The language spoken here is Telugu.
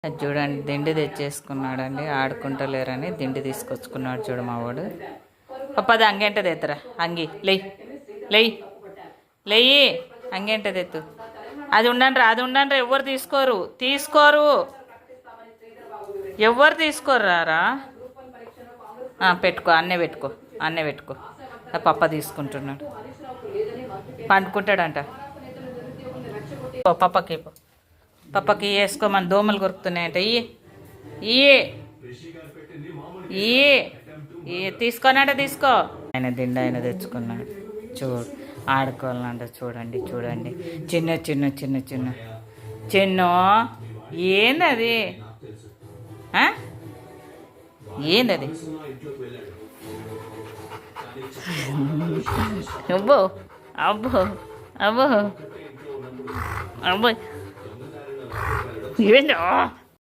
అది చూడండి దిండి తెచ్చేసుకున్నాడండి, ఆడుకుంటలేరని దిండి తీసుకొచ్చుకున్నాడు చూడు మా వాడు. పప్పది అంగేంటది ఎత్తరా, అంగి లేయ్ లేయ్ లేయి, అంగేంటది ఎత్తు. అది ఉండండి ఎవ్వరు తీసుకోరు ఎవ్వరు తీసుకోరారా. పెట్టుకో అన్నే పెట్టుకో. పప్ప తీసుకుంటున్నాడు, పండుకుంటాడంట. పప్పకి వేసుకోమని దోమలు కొరుకుతున్నాయంట. తీసుకోనంటే తీసుకో. ఆయన దిండి ఆయన తెచ్చుకున్నాడు చూడు, ఆడుకోవాలంట. చూడండి చిన్న ఏందది, ఏందది. అబ్బో అబ్బో అబ్బో అబ్బో ఏందో